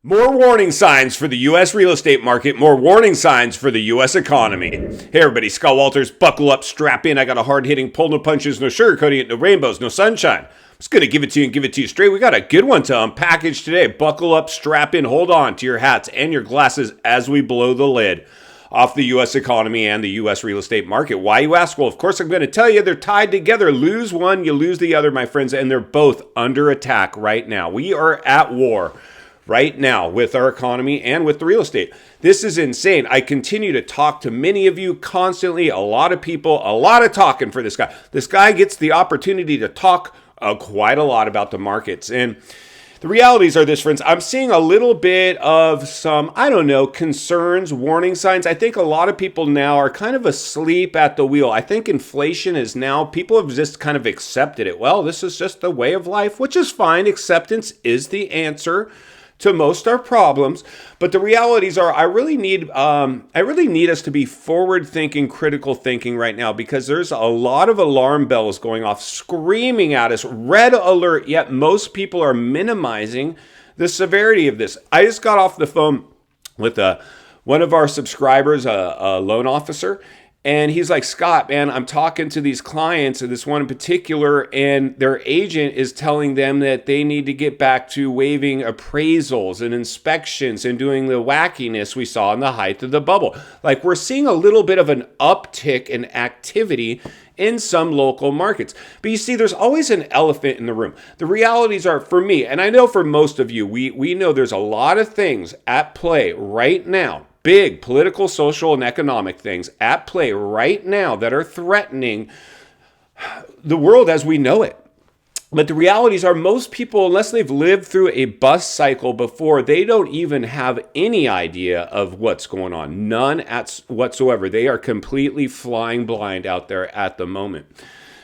More warning signs for the U.S. real estate market, more warning signs for the U.S. economy. Hey everybody, Scott Walters, buckle up, strap in. I got a hard-hitting pull, no punches, no sugarcoating it, no rainbows, no sunshine. I'm just going to give it to you and give it to you straight. We got a good one to unpackage today. Buckle up, strap in, hold on to your hats and your glasses as we blow the lid off the U.S. economy and the U.S. real estate market. Why, you ask? Well, of course, I'm going to tell you they're tied together. Lose one, you lose the other, my friends, and they're both under attack right now. We are at war right now with our economy and with the real estate. This is insane. I continue to talk to many of you constantly, a lot of people, a lot of talking for this guy. This guy gets the opportunity to talk quite a lot about the markets. And the realities are this, friends. I'm seeing a little bit of some, concerns, warning signs. I think a lot of people now are kind of asleep at the wheel. I think inflation is now, people have just kind of accepted it. Well, this is just the way of life, which is fine. Acceptance is the answer to most our problems, but the realities are I really need us to be forward-thinking, critical thinking right now, because there's a lot of alarm bells going off, screaming at us, red alert, yet most people are minimizing the severity of this. I just got off the phone with one of our subscribers, a loan officer, and he's like, Scott, man, I'm talking to these clients, and this one in particular, and their agent is telling them that they need to get back to waiving appraisals and inspections and doing the wackiness we saw in the height of the bubble. Like, we're seeing a little bit of an uptick in activity in some local markets. But you see, there's always an elephant in the room. The realities are, for me, and I know for most of you, we know there's a lot of things at play right now, big political, social, and economic things at play right now that are threatening the world as we know it. But the realities are most people, unless they've lived through a bust cycle before, they don't even have any idea of what's going on. None whatsoever. They are completely flying blind out there at the moment.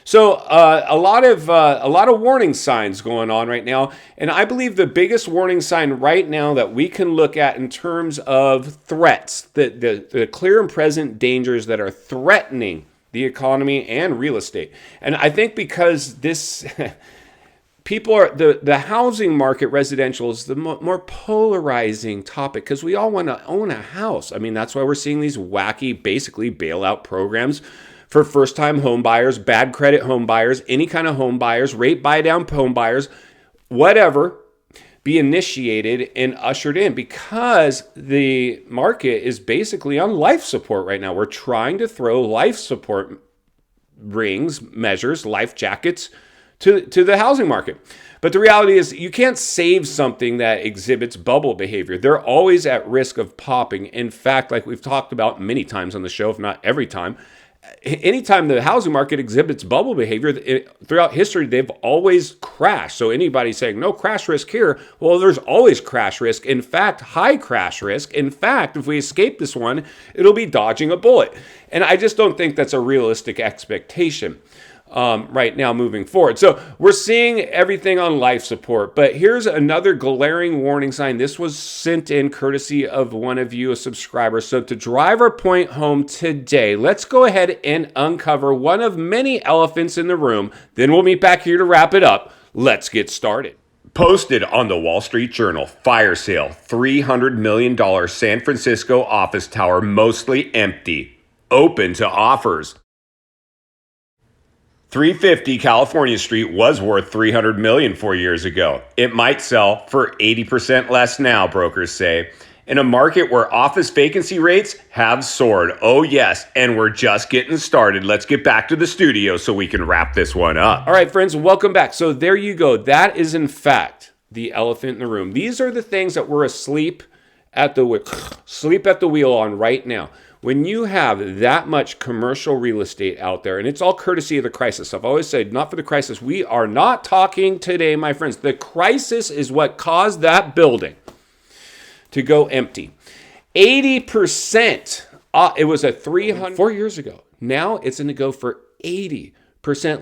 So a lot of warning signs going on right now. And I believe the biggest warning sign right now that we can look at in terms of threats, the clear and present dangers that are threatening the economy and real estate. And I think because this people are, the housing market, residential, is the more polarizing topic because we all want to own a house. I mean, that's why we're seeing these wacky, basically bailout programs for first-time home buyers, bad credit home buyers, any kind of home buyers, rate buy-down home buyers, whatever, be initiated and ushered in because the market is basically on life support right now. We're trying to throw life support rings, measures, life jackets to the housing market. But the reality is you can't save something that exhibits bubble behavior. They're always at risk of popping. In fact, like we've talked about many times on the show, if not every time, anytime the housing market exhibits bubble behavior, throughout history, they've always crashed. So anybody saying no crash risk here, well, there's always crash risk. In fact, high crash risk. In fact, if we escape this one, it'll be dodging a bullet. And I just don't think that's a realistic expectation right now moving forward. So we're seeing everything on life support. But here's another glaring warning sign. This was sent in courtesy of one of you, a subscriber. So to drive our point home today, let's go ahead and uncover one of many elephants in the room. Then we'll meet back here to wrap it up. Let's get started. Posted on the Wall Street Journal, fire sale, $300 million San Francisco office tower, mostly empty, open to offers. 350 California Street was worth $300 million 4 years ago. It might sell for 80% less now, brokers say. In a market where office vacancy rates have soared. Oh yes, and we're just getting started. Let's get back to the studio so we can wrap this one up. All right, friends, welcome back. So there you go. That is in fact the elephant in the room. These are the things that we're asleep at the wheel on right now. When you have that much commercial real estate out there, and it's all courtesy of the crisis. I've always said, not for the crisis. We are not talking today, my friends. The crisis is what caused that building to go empty. 80%. It was a 4 years ago. Now it's going to go for 80%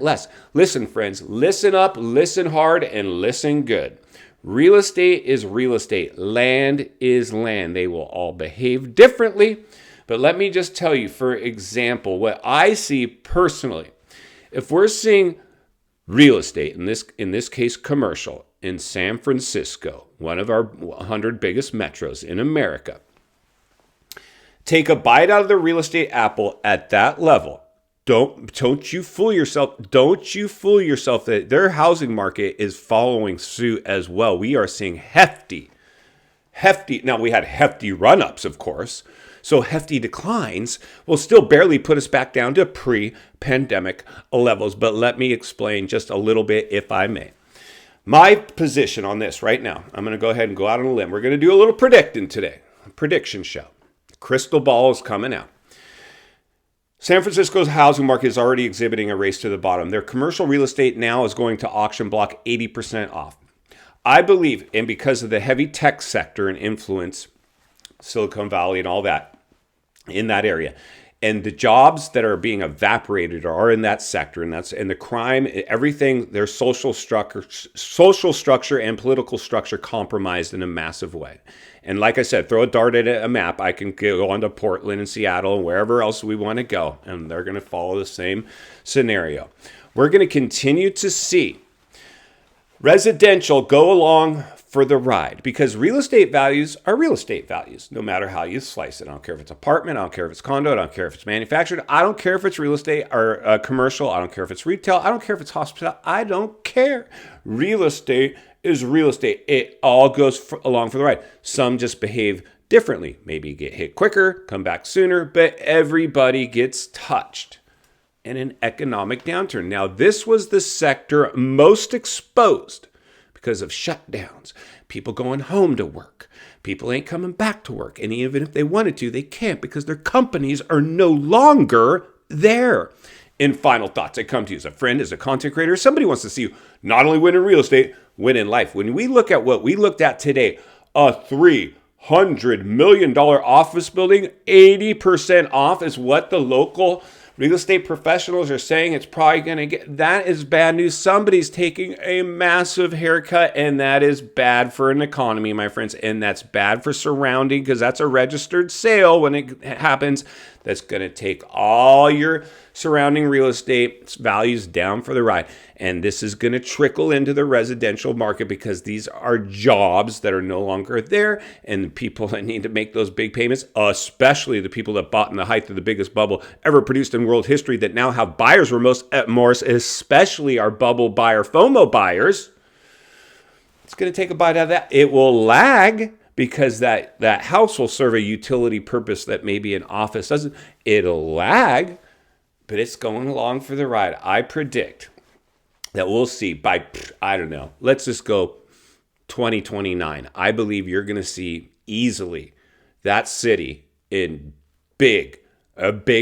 less. Listen, friends, listen up, listen hard, and listen good. Real estate is real estate. Land is land. They will all behave differently. But let me just tell you, for example, what I see personally, if we're seeing real estate, in this case commercial, in San Francisco, one of our 100 biggest metros in America, take a bite out of the real estate apple at that level. Don't you fool yourself. Don't you fool yourself that their housing market is following suit as well. We are seeing hefty. Now, we had hefty run-ups, of course. So hefty declines will still barely put us back down to pre-pandemic levels. But let me explain just a little bit, if I may. My position on this right now, I'm going to go ahead and go out on a limb. We're going to do a little predicting today. A prediction show. Crystal ball is coming out. San Francisco's housing market is already exhibiting a race to the bottom. Their commercial real estate now is going to auction block 80% off. I believe, and because of the heavy tech sector and influence, Silicon Valley and all that, in that area, and the jobs that are being evaporated are in that sector, and the crime, everything, their social structure and political structure compromised in a massive way. And like I said, throw a dart at a map. I can go on to Portland and Seattle and wherever else we want to go, and they're going to follow the same scenario. We're going to continue to see residential go along for the ride because real estate values are real estate values, no matter how you slice it. I don't care if it's apartment. I don't care if it's condo. I don't care if it's manufactured. I don't care if it's real estate or commercial. I don't care if it's retail. I don't care if it's hospital. I don't care. Real estate is real estate. It all goes along for the ride. Some just behave differently. Maybe get hit quicker, come back sooner, but everybody gets touched in an economic downturn. Now, this was the sector most exposed because of shutdowns, people going home to work. People ain't coming back to work. And even if they wanted to, they can't because their companies are no longer there. In final thoughts, I come to you as a friend, as a content creator. Somebody wants to see you not only win in real estate, win in life. When we look at what we looked at today, a $300 million office building, 80% off is what the local real estate professionals are saying it's probably going to get. That is bad news. Somebody's taking a massive haircut, and that is bad for an economy, my friends. And that's bad for surrounding because that's a registered sale when it happens. That's going to take all your surrounding real estate values down for the ride. And this is going to trickle into the residential market because these are jobs that are no longer there. And the people that need to make those big payments, especially the people that bought in the height of the biggest bubble ever produced in world history that now have buyer's remorse, especially our bubble buyer FOMO buyers. It's going to take a bite out of that. It will lag because that house will serve a utility purpose that maybe an office doesn't. It'll lag, but it's going along for the ride. I predict that we'll see by, I don't know, let's just go 2029. I believe you're going to see easily that city in big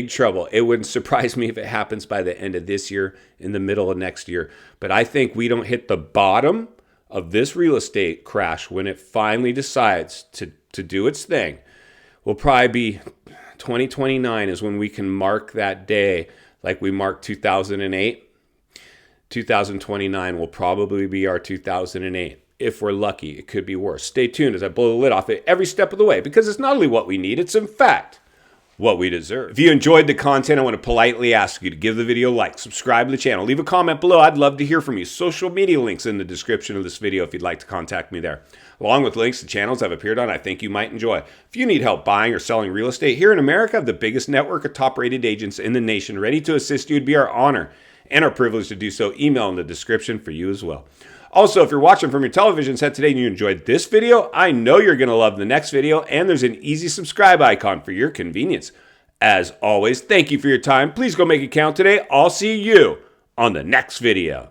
trouble. It wouldn't surprise me if it happens by the end of this year, in the middle of next year. But I think we don't hit the bottom of this real estate crash when it finally decides to do its thing. Will probably be 2029 is when we can mark that day like we marked 2008. 2029 will probably be our 2008. If we're lucky, it could be worse. Stay tuned as I blow the lid off it every step of the way because it's not only what we need, it's in fact what we deserve. If you enjoyed the content, I want to politely ask you to give the video a like, subscribe to the channel, leave a comment below. I'd love to hear from you. Social media links in the description of this video if you'd like to contact me there, along with links to channels I've appeared on I think you might enjoy. If you need help buying or selling real estate here in America, I have the biggest network of top-rated agents in the nation ready to assist you. It'd be our honor and our privilege to do so. Email in the description for you as well. Also, if you're watching from your television set today and you enjoyed this video, I know you're going to love the next video, and there's an easy subscribe icon for your convenience. As always, thank you for your time. Please go make it count today. I'll see you on the next video.